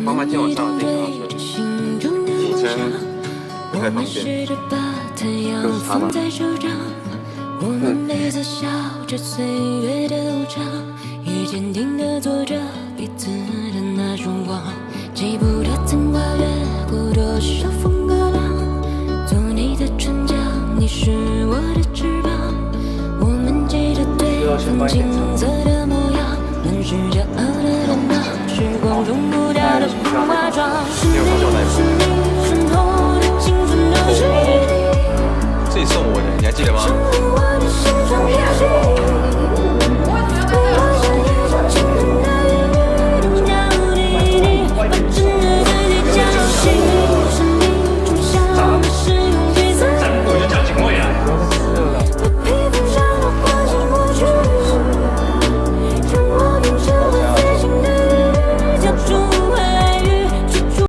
妈妈今晚上了这个老师，起身不太方便，就是他吗？记不得曾跨越过多少风和浪，做你的船桨，你是我的翅膀。我们记得对方青涩的模样，满是骄傲的脸庞，时光中不掉的化妆。是你身后的青春都是你，自己送我的，你还记得吗？